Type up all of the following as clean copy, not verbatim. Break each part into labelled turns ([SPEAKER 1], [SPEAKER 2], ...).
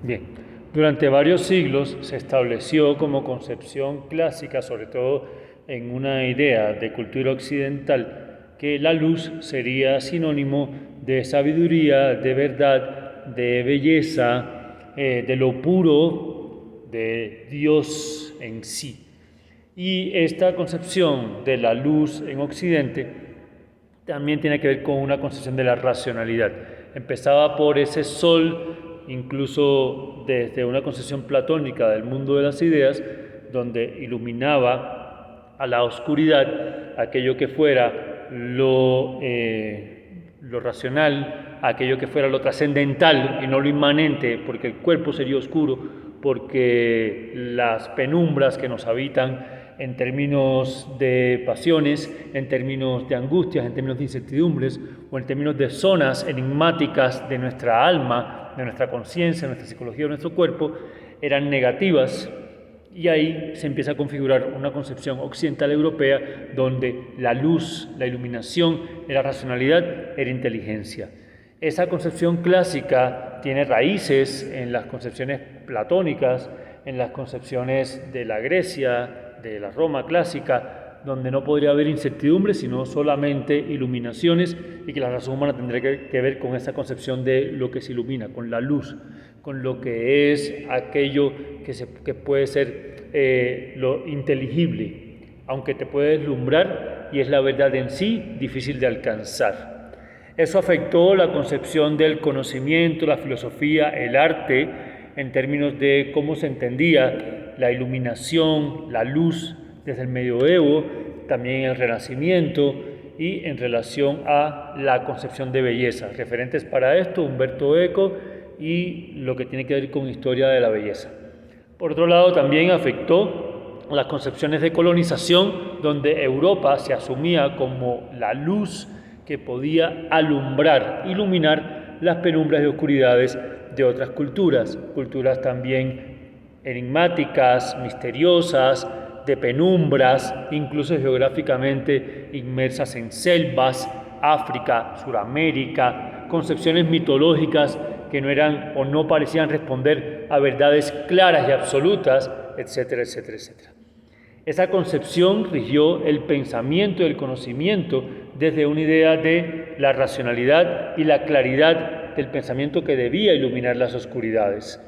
[SPEAKER 1] Bien, durante varios siglos se estableció como concepción clásica, sobre todo en una idea de cultura occidental, que la luz sería sinónimo de sabiduría, de verdad, de belleza, de lo puro, de Dios en sí. Y esta concepción de la luz en Occidente también tiene que ver con una concepción de la racionalidad. Empezaba por ese sol, incluso desde una concepción platónica del mundo de las ideas, donde iluminaba a la oscuridad aquello que fuera lo racional, aquello que fuera lo trascendental y no lo inmanente, porque el cuerpo sería oscuro, porque las penumbras que nos habitan en términos de pasiones, en términos de angustias, en términos de incertidumbres o en términos de zonas enigmáticas de nuestra alma, de nuestra conciencia, de nuestra psicología, de nuestro cuerpo, eran negativas. Y ahí se empieza a configurar una concepción occidental europea donde la luz, la iluminación, era racionalidad, era inteligencia. Esa concepción clásica tiene raíces en las concepciones platónicas, en las concepciones de la Grecia, de la Roma clásica, donde no podría haber incertidumbre, sino solamente iluminaciones, y que la razón humana tendría que ver con esa concepción de lo que se ilumina, con la luz, con lo que es aquello que puede ser lo inteligible, aunque te puede deslumbrar y es la verdad en sí difícil de alcanzar. Eso afectó la concepción del conocimiento, la filosofía, el arte, en términos de cómo se entendía la iluminación, la luz desde el medioevo, también el Renacimiento y en relación a la concepción de belleza. Referentes para esto, Umberto Eco y lo que tiene que ver con historia de la belleza. Por otro lado, también afectó las concepciones de colonización, donde Europa se asumía como la luz que podía alumbrar, iluminar las penumbras y oscuridades de otras culturas, culturas también enigmáticas, misteriosas, de penumbras, incluso geográficamente inmersas en selvas, África, Suramérica, concepciones mitológicas que no eran o no parecían responder a verdades claras y absolutas, etcétera, etcétera, etcétera. Esa concepción rigió el pensamiento y el conocimiento desde una idea de la racionalidad y la claridad del pensamiento que debía iluminar las oscuridades.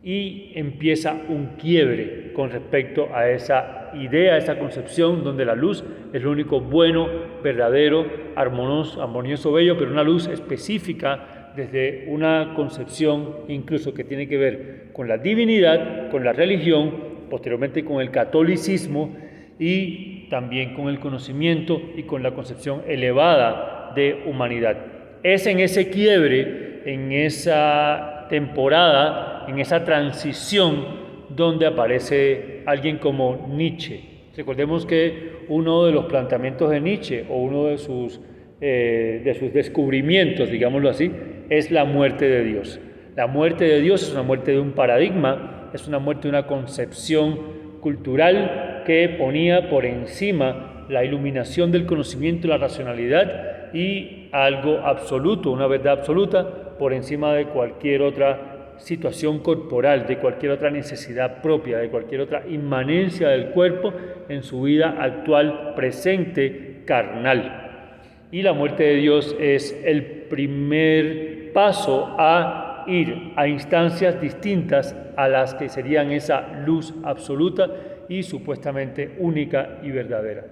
[SPEAKER 1] Y empieza un quiebre con respecto a esa idea, esa concepción donde la luz es lo único bueno, verdadero, armonioso, bello, pero una luz específica desde una concepción incluso que tiene que ver con la divinidad, con la religión, posteriormente con el catolicismo y también con el conocimiento y con la concepción elevada de humanidad. Es en ese quiebre, en esa temporada, en esa transición donde aparece alguien como Nietzsche. Recordemos que uno de los planteamientos de Nietzsche o uno de sus descubrimientos, digámoslo así, es la muerte de Dios. La muerte de Dios es una muerte de un paradigma, es una muerte de una concepción cultural que ponía por encima la iluminación del conocimiento y la racionalidad y algo absoluto, una verdad absoluta, por encima de cualquier otra situación corporal, de cualquier otra necesidad propia, de cualquier otra inmanencia del cuerpo en su vida actual, presente, carnal. Y la muerte de Dios es el primer paso a ir a instancias distintas a las que serían esa luz absoluta y supuestamente única y verdadera.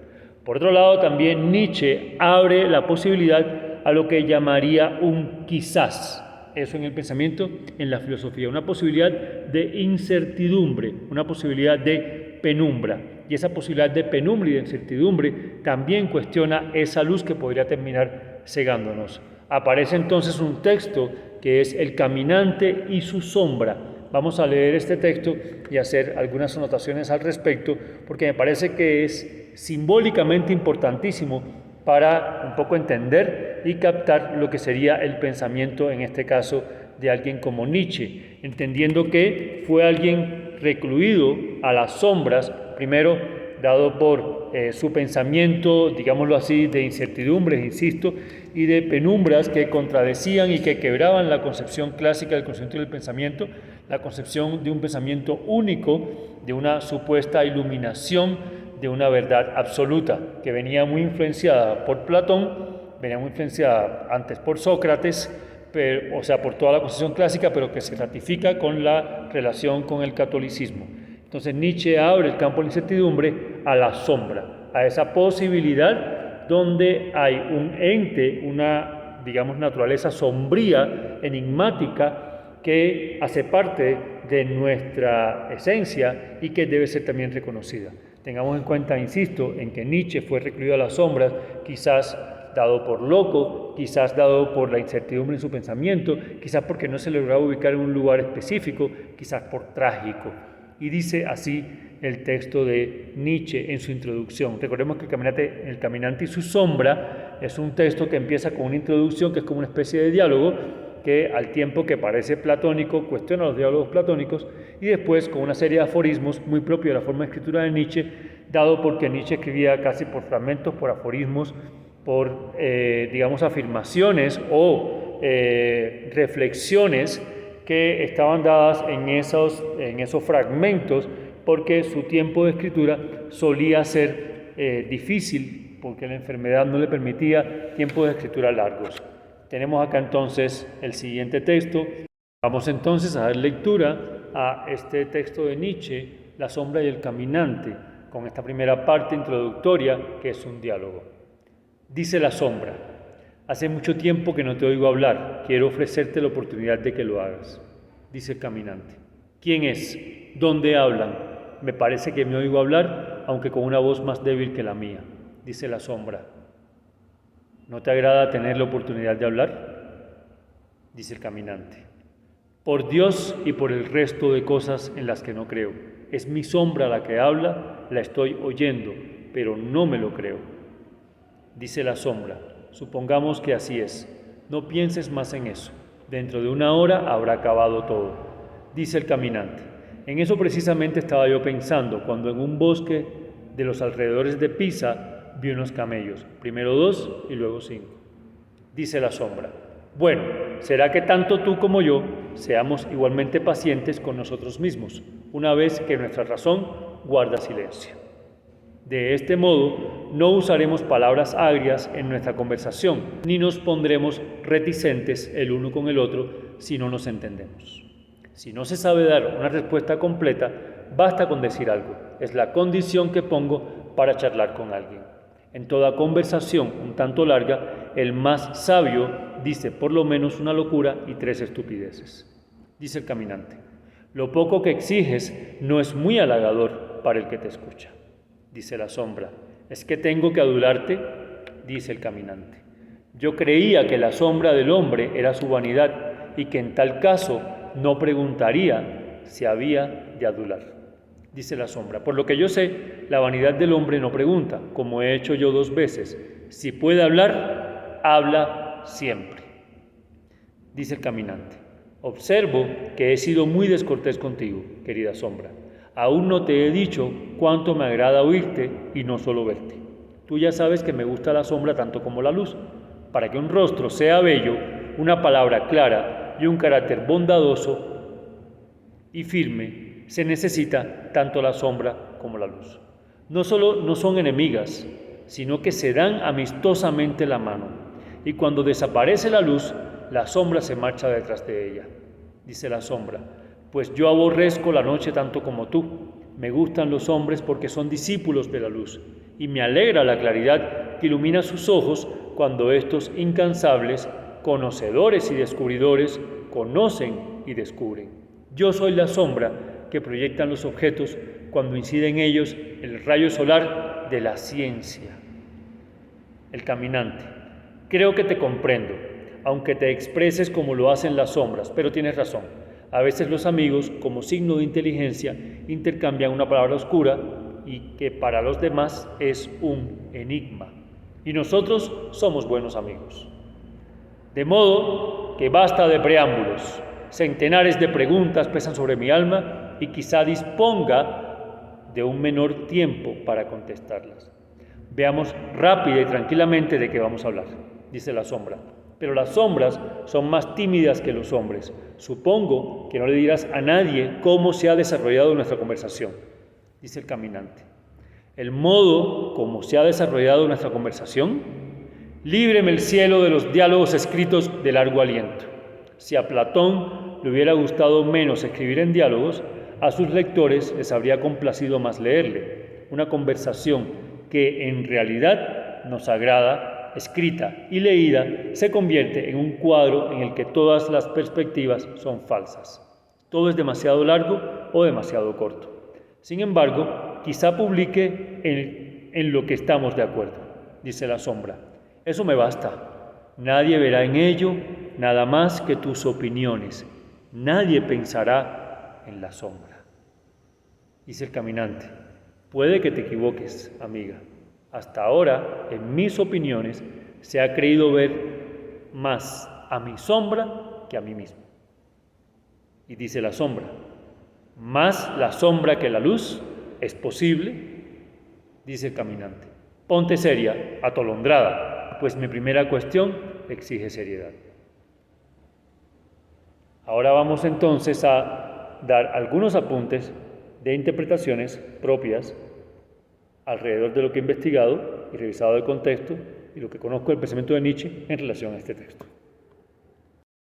[SPEAKER 1] Por otro lado, también Nietzsche abre la posibilidad a lo que llamaría un quizás. Eso en el pensamiento, en la filosofía, una posibilidad de incertidumbre, una posibilidad de penumbra. Y esa posibilidad de penumbra y de incertidumbre también cuestiona esa luz que podría terminar cegándonos. Aparece entonces un texto que es El caminante y su sombra. Vamos a leer este texto y hacer algunas anotaciones al respecto, porque me parece que es simbólicamente importantísimo para un poco entender y captar lo que sería el pensamiento, en este caso, de alguien como Nietzsche, entendiendo que fue alguien recluido a las sombras, primero dado por su pensamiento, digámoslo así, de incertidumbres, insisto, y de penumbras que contradecían y que quebraban la concepción clásica del conocimiento y del pensamiento, la concepción de un pensamiento único, de una supuesta iluminación, de una verdad absoluta, que venía muy influenciada por Platón, venía muy influenciada antes por Sócrates, o sea, por toda la concepción clásica, pero que se ratifica con la relación con el catolicismo. Entonces Nietzsche abre el campo de la incertidumbre a la sombra, a esa posibilidad donde hay un ente, una, digamos, naturaleza sombría, enigmática, que hace parte de nuestra esencia y que debe ser también reconocida. Tengamos en cuenta, insisto, en que Nietzsche fue recluido a las sombras, quizás dado por loco, quizás dado por la incertidumbre en su pensamiento, quizás porque no se lograba ubicar en un lugar específico, quizás por trágico. Y dice así el texto de Nietzsche en su introducción. Recordemos que El caminante y su sombra es un texto que empieza con una introducción que es como una especie de diálogo que al tiempo que parece platónico, cuestiona los diálogos platónicos, y después con una serie de aforismos muy propio de la forma de escritura de Nietzsche, dado porque Nietzsche escribía casi por fragmentos, por aforismos, por, digamos, afirmaciones o reflexiones que estaban dadas en esos fragmentos, porque su tiempo de escritura solía ser difícil, porque la enfermedad no le permitía tiempos de escritura largos. Tenemos acá entonces el siguiente texto. Vamos entonces a dar lectura a este texto de Nietzsche, La sombra y el caminante, con esta primera parte introductoria que es un diálogo. Dice la sombra: hace mucho tiempo que no te oigo hablar, quiero ofrecerte la oportunidad de que lo hagas. Dice el caminante: ¿quién es? ¿Dónde hablan? Me parece que me oigo hablar, aunque con una voz más débil que la mía. Dice la sombra: ¿no te agrada tener la oportunidad de hablar? Dice el caminante: por Dios y por el resto de cosas en las que no creo. Es mi sombra la que habla, la estoy oyendo, pero no me lo creo. Dice la sombra: supongamos que así es. No pienses más en eso. Dentro de una hora habrá acabado todo. Dice el caminante: en eso precisamente estaba yo pensando cuando en un bosque de los alrededores de Pisa vi unos camellos, primero 2 y luego 5. Dice la sombra: bueno, será que tanto tú como yo seamos igualmente pacientes con nosotros mismos, una vez que nuestra razón guarda silencio. De este modo, no usaremos palabras agrias en nuestra conversación, ni nos pondremos reticentes el uno con el otro si no nos entendemos. Si no se sabe dar una respuesta completa, basta con decir algo. Es la condición que pongo para charlar con alguien. En toda conversación un tanto larga, el más sabio dice por lo menos una locura y 3 estupideces. Dice el caminante: lo poco que exiges no es muy halagador para el que te escucha. Dice la sombra: ¿es que tengo que adularte? Dice el caminante: yo creía que la sombra del hombre era su vanidad y que en tal caso no preguntaría si había de adular. Dice la sombra: por lo que yo sé, la vanidad del hombre no pregunta, como he hecho yo 2 veces. Si puede hablar, habla siempre. Dice el caminante: observo que he sido muy descortés contigo, querida sombra. Aún no te he dicho cuánto me agrada oírte y no solo verte. Tú ya sabes que me gusta la sombra tanto como la luz. Para que un rostro sea bello, una palabra clara y un carácter bondadoso y firme, se necesita tanto la sombra como la luz. No solo no son enemigas, sino que se dan amistosamente la mano. Y cuando desaparece la luz, la sombra se marcha detrás de ella. Dice la sombra: pues yo aborrezco la noche tanto como tú. Me gustan los hombres porque son discípulos de la luz, y me alegra la claridad que ilumina sus ojos cuando estos incansables, conocedores y descubridores, conocen y descubren. Yo soy la sombra que proyectan los objetos cuando incide en ellos el rayo solar de la ciencia. El caminante: creo que te comprendo, aunque te expreses como lo hacen las sombras, pero tienes razón. A veces los amigos, como signo de inteligencia, intercambian una palabra oscura y que para los demás es un enigma. Y nosotros somos buenos amigos. De modo que basta de preámbulos. Centenares de preguntas pesan sobre mi alma y quizá disponga de un menor tiempo para contestarlas. Veamos rápida y tranquilamente de qué vamos a hablar, dice la sombra. Pero las sombras son más tímidas que los hombres. Supongo que no le dirás a nadie cómo se ha desarrollado nuestra conversación, dice el caminante. El modo como se ha desarrollado nuestra conversación, líbreme el cielo de los diálogos escritos de largo aliento. Si a Platón le hubiera gustado menos escribir en diálogos, a sus lectores les habría complacido más leerle. Una conversación que en realidad nos agrada, escrita y leída, se convierte en un cuadro en el que todas las perspectivas son falsas. Todo es demasiado largo o demasiado corto. Sin embargo, quizá publique en lo que estamos de acuerdo, dice la sombra. Eso me basta. Nadie verá en ello nada más que tus opiniones. Nadie pensará en la sombra. Dice el caminante. Puede que te equivoques, amiga. Hasta ahora, en mis opiniones, se ha creído ver más a mi sombra que a mí mismo. Y dice la sombra, más la sombra que la luz, ¿es posible? Dice el caminante. Ponte seria, atolondrada, pues mi primera cuestión exige seriedad. Ahora vamos entonces a dar algunos apuntes de interpretaciones propias alrededor de lo que he investigado y revisado el contexto y lo que conozco del pensamiento de Nietzsche en relación a este texto.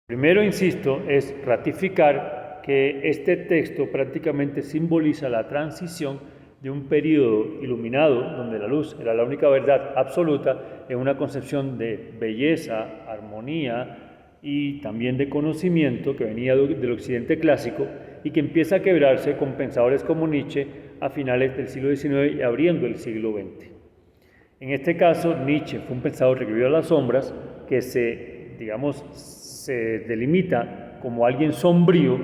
[SPEAKER 1] Primero, insisto, es ratificar que este texto prácticamente simboliza la transición de un periodo iluminado, donde la luz era la única verdad absoluta, en una concepción de belleza, armonía y también de conocimiento que venía del occidente clásico y que empieza a quebrarse con pensadores como Nietzsche a finales del siglo XIX y abriendo el siglo XX. En este caso, Nietzsche fue un pensador que vivió a las sombras, que se delimita como alguien sombrío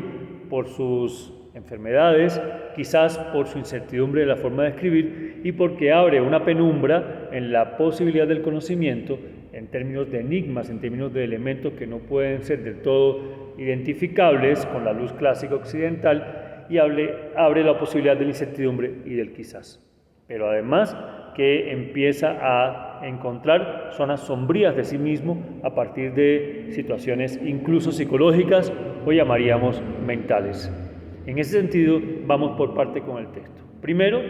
[SPEAKER 1] por sus enfermedades, quizás por su incertidumbre de la forma de escribir y porque abre una penumbra en la posibilidad del conocimiento en términos de enigmas, en términos de elementos que no pueden ser del todo identificables con la luz clásica occidental y abre la posibilidad de la incertidumbre y del quizás. Pero además que empieza a encontrar zonas sombrías de sí mismo a partir de situaciones incluso psicológicas o llamaríamos mentales. En ese sentido, vamos por parte con el texto. Primero,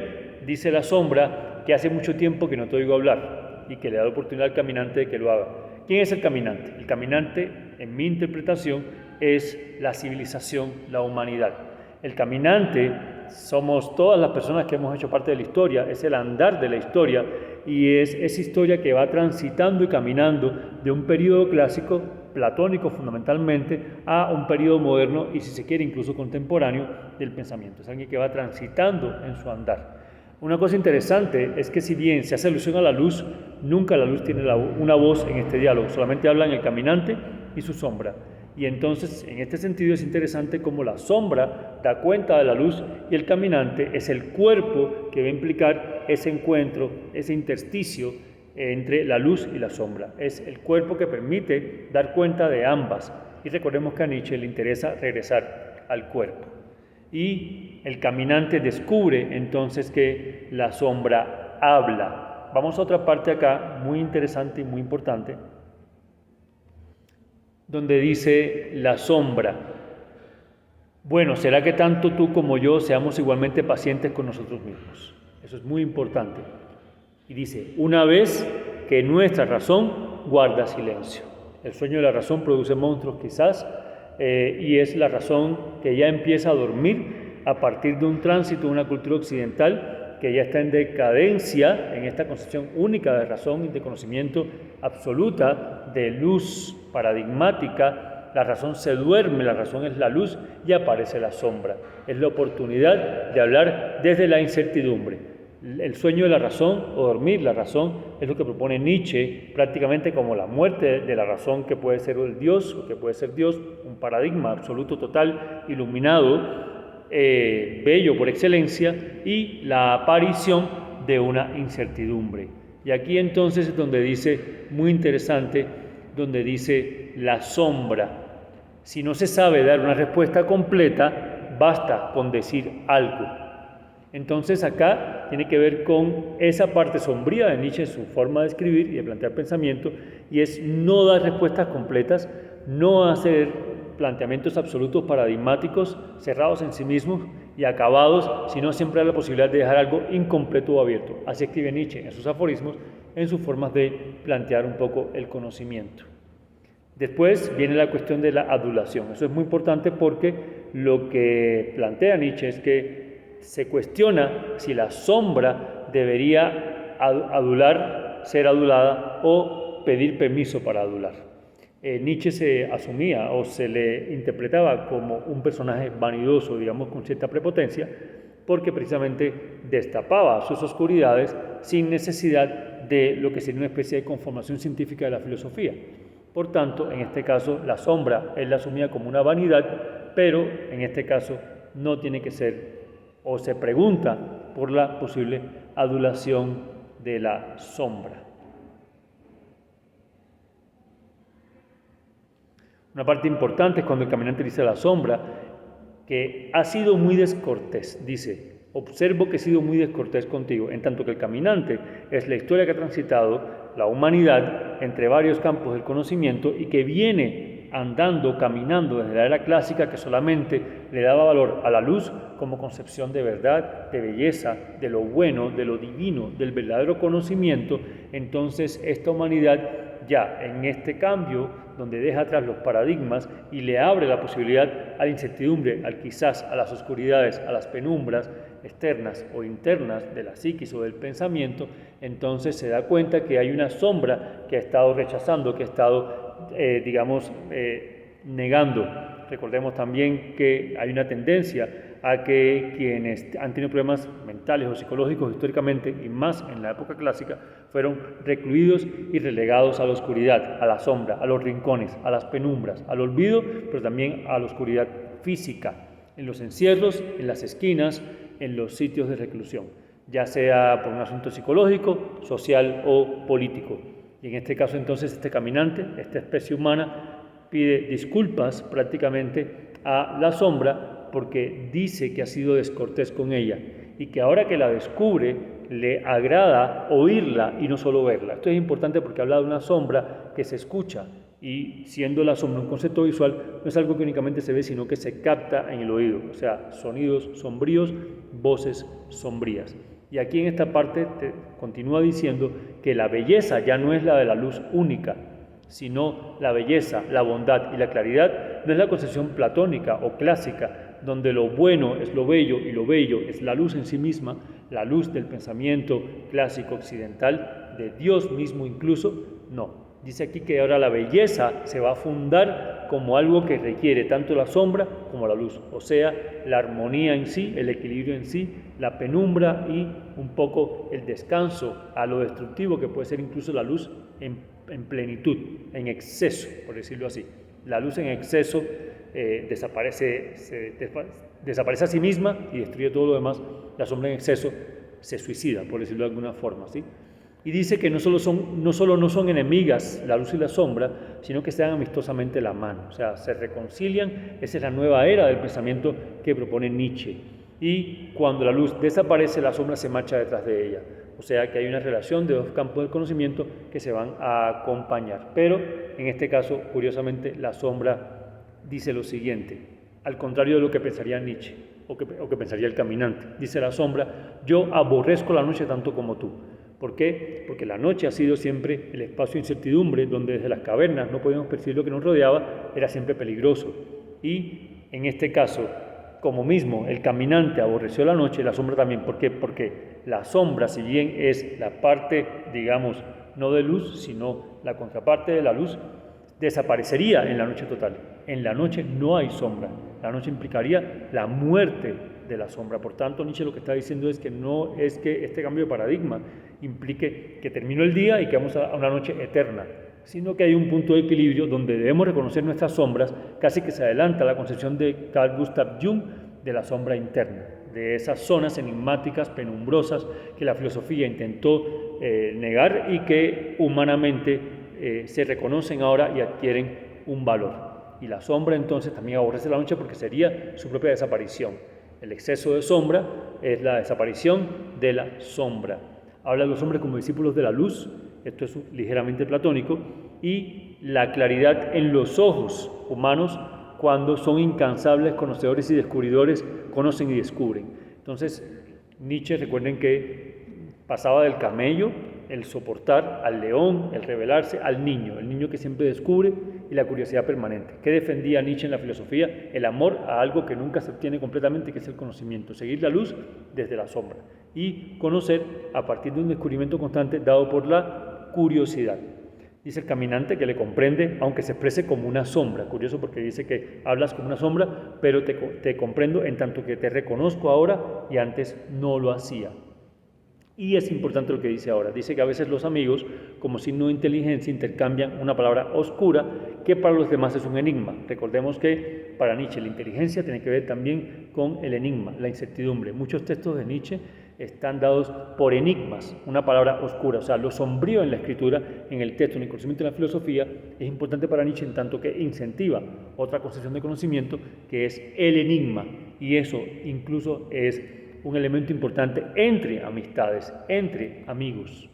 [SPEAKER 1] dice la sombra que hace mucho tiempo que no te oigo hablar y que le da la oportunidad al caminante de que lo haga. ¿Quién es el caminante? El caminante, en mi interpretación, es la civilización, la humanidad. El caminante somos todas las personas que hemos hecho parte de la historia, es el andar de la historia y es esa historia que va transitando y caminando de un periodo clásico, platónico fundamentalmente, a un periodo moderno y si se quiere incluso contemporáneo del pensamiento. Es alguien que va transitando en su andar. Una cosa interesante es que si bien se hace alusión a la luz, nunca la luz tiene una voz en este diálogo, solamente hablan el caminante y su sombra. Y entonces, en este sentido, es interesante cómo la sombra da cuenta de la luz y el caminante es el cuerpo que va a implicar ese encuentro, ese intersticio entre la luz y la sombra. Es el cuerpo que permite dar cuenta de ambas. Y recordemos que a Nietzsche le interesa regresar al cuerpo. Y el caminante descubre entonces que la sombra habla. Vamos a otra parte acá, muy interesante y muy importante, donde dice la sombra, bueno, ¿será que tanto tú como yo seamos igualmente pacientes con nosotros mismos? Eso es muy importante. Y dice, una vez que nuestra razón guarda silencio. El sueño de la razón produce monstruos quizás, y es la razón que ya empieza a dormir a partir de un tránsito de una cultura occidental que ya está en decadencia en esta concepción única de razón y de conocimiento absoluta, de luz paradigmática. La razón se duerme, la razón es la luz y aparece la sombra. Es la oportunidad de hablar desde la incertidumbre. El sueño de la razón o dormir la razón es lo que propone Nietzsche prácticamente como la muerte de la razón, que puede ser el Dios o que puede ser Dios, un paradigma absoluto, total, iluminado, bello por excelencia, y la aparición de una incertidumbre. Y aquí entonces es donde dice, muy interesante, donde dice la sombra. Si no se sabe dar una respuesta completa, basta con decir algo. Entonces acá tiene que ver con esa parte sombría de Nietzsche, su forma de escribir y de plantear pensamiento, y es no dar respuestas completas, no hacer planteamientos absolutos paradigmáticos, cerrados en sí mismos y acabados, sino siempre dar la posibilidad de dejar algo incompleto o abierto. Así escribe Nietzsche en sus aforismos, en sus formas de plantear un poco el conocimiento. Después viene la cuestión de la adulación. Eso es muy importante porque lo que plantea Nietzsche es que se cuestiona si la sombra debería adular, ser adulada o pedir permiso para adular. Nietzsche se asumía o se le interpretaba como un personaje vanidoso, digamos con cierta prepotencia, porque precisamente destapaba sus oscuridades sin necesidad de lo que sería una especie de conformación científica de la filosofía. Por tanto, en este caso, la sombra él la asumía como una vanidad, pero en este caso no tiene que ser, o se pregunta por la posible adulación de la sombra. Una parte importante es cuando el caminante dice a la sombra que ha sido muy descortés, dice, observo que he sido muy descortés contigo, en tanto que el caminante es la historia que ha transitado la humanidad entre varios campos del conocimiento y que viene andando, caminando desde la era clásica, que solamente le daba valor a la luz como concepción de verdad, de belleza, de lo bueno, de lo divino, del verdadero conocimiento. Entonces esta humanidad ya en este cambio, donde deja atrás los paradigmas y le abre la posibilidad a la incertidumbre, al quizás a las oscuridades, a las penumbras externas o internas de la psiquis o del pensamiento, entonces se da cuenta que hay una sombra que ha estado rechazando, que ha estado, negando. Recordemos también que hay una tendencia a que quienes han tenido problemas mentales o psicológicos históricamente, y más en la época clásica, fueron recluidos y relegados a la oscuridad, a la sombra, a los rincones, a las penumbras, al olvido, pero también a la oscuridad física, en los encierros, en las esquinas, en los sitios de reclusión, ya sea por un asunto psicológico, social o político. Y en este caso entonces este caminante, esta especie humana, pide disculpas prácticamente a la sombra porque dice que ha sido descortés con ella y que ahora que la descubre le agrada oírla y no solo verla. Esto es importante porque habla de una sombra que se escucha y siendo la sombra un concepto visual no es algo que únicamente se ve sino que se capta en el oído, o sea, sonidos sombríos, voces sombrías. Y aquí en esta parte continúa diciendo que la belleza ya no es la de la luz única, sino la belleza, la bondad y la claridad no es la concepción platónica o clásica, donde lo bueno es lo bello y lo bello es la luz en sí misma, la luz del pensamiento clásico occidental, de Dios mismo incluso. No, dice aquí que ahora la belleza se va a fundar como algo que requiere tanto la sombra como la luz, o sea, la armonía en sí, el equilibrio en sí, la penumbra y un poco el descanso a lo destructivo que puede ser incluso la luz en plenitud, en exceso, por decirlo así. La luz en exceso desaparece a sí misma y destruye todo lo demás. La sombra en exceso se suicida, por decirlo de alguna forma, ¿sí? Y dice que no solo no son enemigas la luz y la sombra, sino que se dan amistosamente la mano, o sea, se reconcilian. Esa es la nueva era del pensamiento que propone Nietzsche. Y cuando la luz desaparece, la sombra se marcha detrás de ella. O sea que hay una relación de dos campos del conocimiento que se van a acompañar. Pero en este caso, curiosamente, la sombra dice lo siguiente, al contrario de lo que pensaría Nietzsche o que pensaría el caminante. Dice la sombra, yo aborrezco la noche tanto como tú. ¿Por qué? Porque la noche ha sido siempre el espacio de incertidumbre donde desde las cavernas no podíamos percibir lo que nos rodeaba, era siempre peligroso. Y en este caso, como mismo el caminante aborreció la noche, la sombra también. ¿Por qué? Porque la sombra, si bien es la parte, digamos, no de luz, sino la contraparte de la luz, desaparecería en la noche total. En la noche no hay sombra. La noche implicaría la muerte de la sombra. Por tanto, Nietzsche lo que está diciendo es que no es que este cambio de paradigma implique que terminó el día y que vamos a una noche eterna, sino que hay un punto de equilibrio donde debemos reconocer nuestras sombras. Casi que se adelanta la concepción de Carl Gustav Jung de la sombra interna, de esas zonas enigmáticas, penumbrosas, que la filosofía intentó negar y que humanamente se reconocen ahora y adquieren un valor. Y la sombra entonces también aborrece la noche porque sería su propia desaparición. El exceso de sombra es la desaparición de la sombra. Habla de los hombres como discípulos de la luz, esto es ligeramente platónico, y la claridad en los ojos humanos cuando son incansables conocedores y descubridores, conocen y descubren. Entonces, Nietzsche, recuerden que pasaba del camello, el soportar, al león, el rebelarse, al niño, el niño que siempre descubre y la curiosidad permanente. ¿Qué defendía Nietzsche en la filosofía? El amor a algo que nunca se obtiene completamente, que es el conocimiento, seguir la luz desde la sombra y conocer a partir de un descubrimiento constante dado por la curiosidad. Dice el caminante que le comprende, aunque se exprese como una sombra. Curioso porque dice que hablas como una sombra, pero te comprendo en tanto que te reconozco ahora y antes no lo hacía. Y es importante lo que dice ahora. Dice que a veces los amigos, como signo de inteligencia, intercambian una palabra oscura que para los demás es un enigma. Recordemos que para Nietzsche la inteligencia tiene que ver también con el enigma, la incertidumbre. Muchos textos de Nietzsche están dados por enigmas, una palabra oscura. O sea, lo sombrío en la escritura, en el texto, en el conocimiento de la filosofía, es importante para Nietzsche en tanto que incentiva otra concepción de conocimiento que es el enigma. Y eso incluso es un elemento importante entre amistades, entre amigos.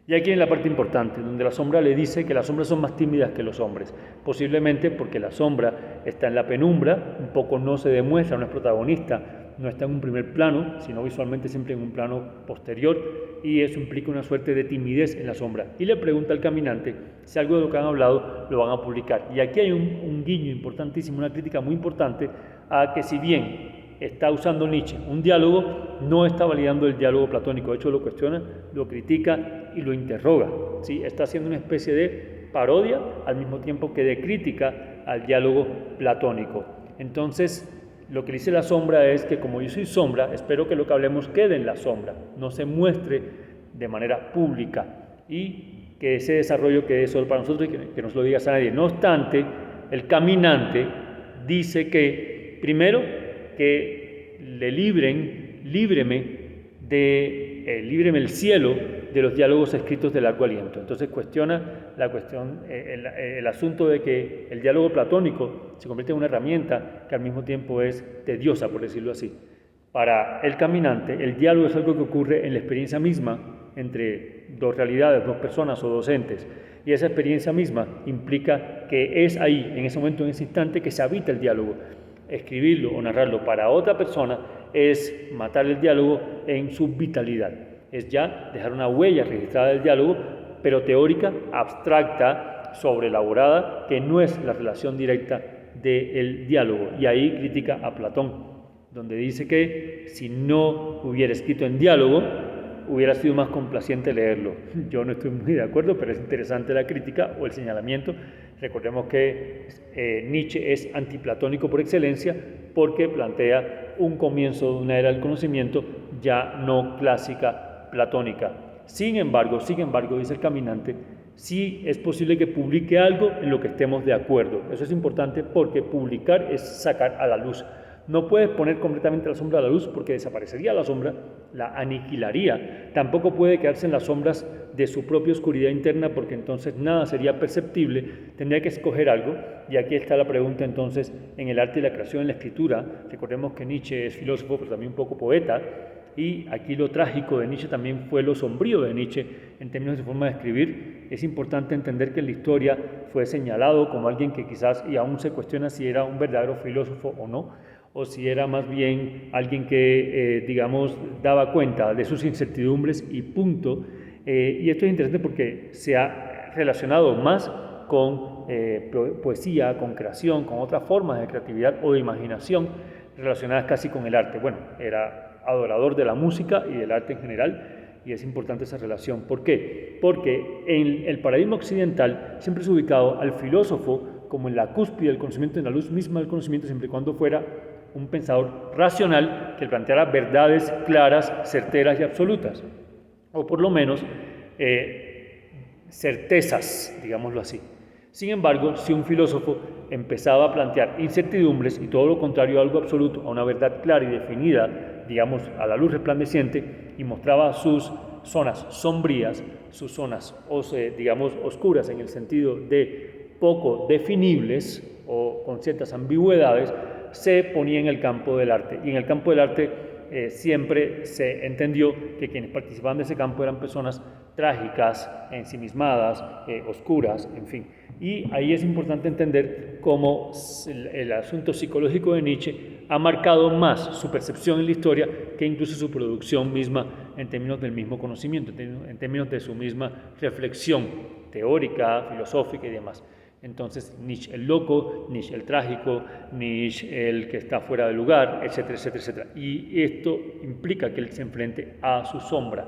[SPEAKER 1] Y aquí en la parte importante, donde la sombra le dice que las sombras son más tímidas que los hombres, posiblemente porque la sombra está en la penumbra, un poco no se demuestra, no es protagonista, no está en un primer plano, sino visualmente siempre en un plano posterior, y eso implica una suerte de timidez en la sombra. Y le pregunta al caminante si algo de lo que han hablado lo van a publicar. Y aquí hay un guiño importantísimo, una crítica muy importante a que si bien está usando Nietzsche un diálogo, no está validando el diálogo platónico. De hecho, lo cuestiona, lo critica y lo interroga. ¿Sí? Está haciendo una especie de parodia al mismo tiempo que de crítica al diálogo platónico. Entonces, lo que dice la sombra es que como yo soy sombra, espero que lo que hablemos quede en la sombra, no se muestre de manera pública y que ese desarrollo quede solo para nosotros y que no se lo digas a nadie. No obstante, el caminante dice que, primero, que le líbreme el cielo de los diálogos escritos de largo aliento. Entonces cuestiona el asunto de que el diálogo platónico se convierte en una herramienta que al mismo tiempo es tediosa, por decirlo así. Para el caminante, el diálogo es algo que ocurre en la experiencia misma entre dos realidades, dos personas o dos entes. Y esa experiencia misma implica que es ahí, en ese momento, en ese instante, que se habita el diálogo. Escribirlo o narrarlo para otra persona es matar el diálogo en su vitalidad. Es ya dejar una huella registrada del diálogo, pero teórica, abstracta, sobreelaborada, que no es la relación directa del diálogo. Y ahí critica a Platón, donde dice que si no hubiera escrito en diálogo, hubiera sido más complaciente leerlo. Yo no estoy muy de acuerdo, pero es interesante la crítica o el señalamiento. Recordemos que Nietzsche es antiplatónico por excelencia porque plantea un comienzo de una era del conocimiento ya no clásica platónica. Sin embargo, dice el caminante, sí es posible que publique algo en lo que estemos de acuerdo. Eso es importante porque publicar es sacar a la luz. No puedes poner completamente la sombra a la luz porque desaparecería la sombra, la aniquilaría. Tampoco puede quedarse en las sombras de su propia oscuridad interna porque entonces nada sería perceptible. Tendría que escoger algo y aquí está la pregunta entonces en el arte y la creación, en la escritura. Recordemos que Nietzsche es filósofo pero también un poco poeta y aquí lo trágico de Nietzsche también fue lo sombrío de Nietzsche en términos de su forma de escribir. Es importante entender que en la historia fue señalado como alguien que quizás y aún se cuestiona si era un verdadero filósofo o no, o si era más bien alguien que, daba cuenta de sus incertidumbres y punto. Y esto es interesante porque se ha relacionado más con poesía, con creación, con otras formas de creatividad o de imaginación relacionadas casi con el arte. Bueno, era adorador de la música y del arte en general y es importante esa relación. ¿Por qué? Porque en el paradigma occidental siempre se ha ubicado al filósofo como en la cúspide del conocimiento, en la luz misma del conocimiento, siempre y cuando fuera un pensador racional que planteara verdades claras, certeras y absolutas, o por lo menos certezas, digámoslo así. Sin embargo, si un filósofo empezaba a plantear incertidumbres y todo lo contrario a algo absoluto, a una verdad clara y definida, digamos, a la luz resplandeciente, y mostraba sus zonas sombrías, sus zonas, oscuras en el sentido de poco definibles o con ciertas ambigüedades, se ponía en el campo del arte. Y en el campo del arte siempre se entendió que quienes participaban de ese campo eran personas trágicas, ensimismadas, oscuras, en fin. Y ahí es importante entender cómo el asunto psicológico de Nietzsche ha marcado más su percepción en la historia que incluso su producción misma en términos del mismo conocimiento, en términos de su misma reflexión teórica, filosófica y demás. Entonces, Nietzsche el loco, Nietzsche el trágico, Nietzsche el que está fuera de lugar, etcétera, etcétera, etcétera. Y esto implica que él se enfrente a su sombra.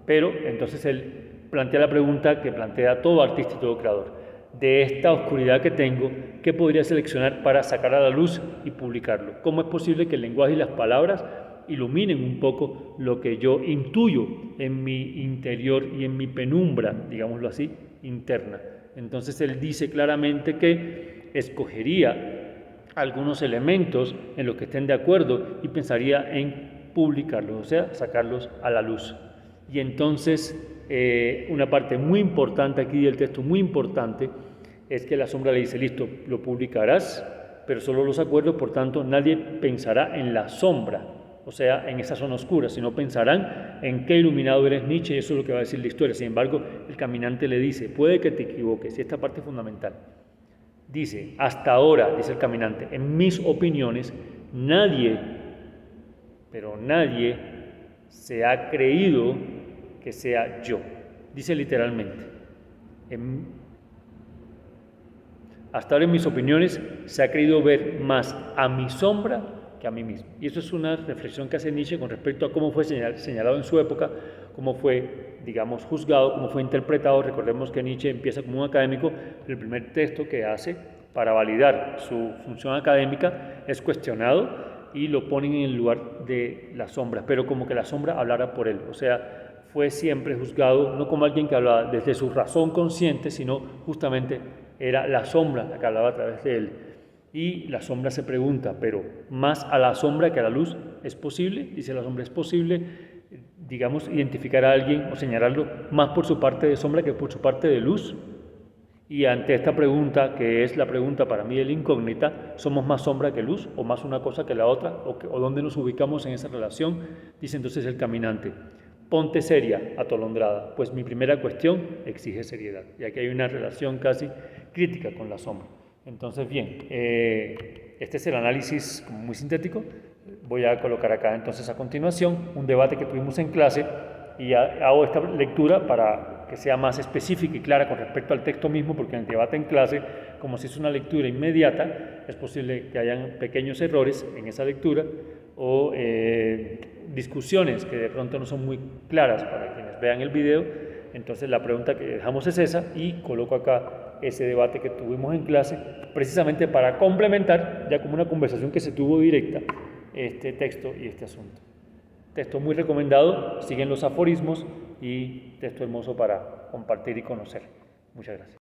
[SPEAKER 1] Pero entonces él plantea la pregunta que plantea todo artista y todo creador. De esta oscuridad que tengo, ¿qué podría seleccionar para sacar a la luz y publicarlo? ¿Cómo es posible que el lenguaje y las palabras iluminen un poco lo que yo intuyo en mi interior y en mi penumbra, digámoslo así, interna? Entonces él dice claramente que escogería algunos elementos en los que estén de acuerdo y pensaría en publicarlos, o sea, sacarlos a la luz. Y entonces una parte muy importante aquí del texto, muy importante, es que la sombra le dice, listo, lo publicarás, pero solo los acuerdos, por tanto, nadie pensará en la sombra, o sea, en esa zona oscura, sino pensarán en qué iluminado eres Nietzsche, y eso es lo que va a decir la historia. Sin embargo, el caminante le dice, puede que te equivoques, y esta parte es fundamental. Dice, hasta ahora, dice el caminante, en mis opiniones, nadie, pero nadie, se ha creído que sea yo. Dice literalmente, hasta ahora en mis opiniones se ha creído ver más a mi sombra que a mí mismo. Y eso es una reflexión que hace Nietzsche con respecto a cómo fue señalado en su época, cómo fue, digamos, juzgado, cómo fue interpretado. Recordemos que Nietzsche empieza como un académico, el primer texto que hace para validar su función académica es cuestionado y lo ponen en el lugar de la sombra, pero como que la sombra hablara por él. O sea, fue siempre juzgado no como alguien que hablaba desde su razón consciente, sino justamente era la sombra la que hablaba a través de él. Y la sombra se pregunta, pero más a la sombra que a la luz, ¿es posible? Dice la sombra, ¿es posible, digamos, identificar a alguien o señalarlo más por su parte de sombra que por su parte de luz? Y ante esta pregunta, que es la pregunta para mí de la incógnita, ¿somos más sombra que luz o más una cosa que la otra? ¿O dónde nos ubicamos en esa relación? Dice entonces el caminante, ponte seria, atolondrada, pues mi primera cuestión exige seriedad. Y aquí hay una relación casi crítica con la sombra. Entonces, bien, este es el análisis como muy sintético. Voy a colocar acá entonces a continuación un debate que tuvimos en clase y hago esta lectura para que sea más específica y clara con respecto al texto mismo, porque en el debate en clase, como si es una lectura inmediata, es posible que hayan pequeños errores en esa lectura o discusiones que de pronto no son muy claras para quienes vean el video. Entonces la pregunta que dejamos es esa y coloco acá ese debate que tuvimos en clase precisamente para complementar ya como una conversación que se tuvo directa este texto y este asunto. Texto muy recomendado, siguen los aforismos y texto hermoso para compartir y conocer. Muchas gracias.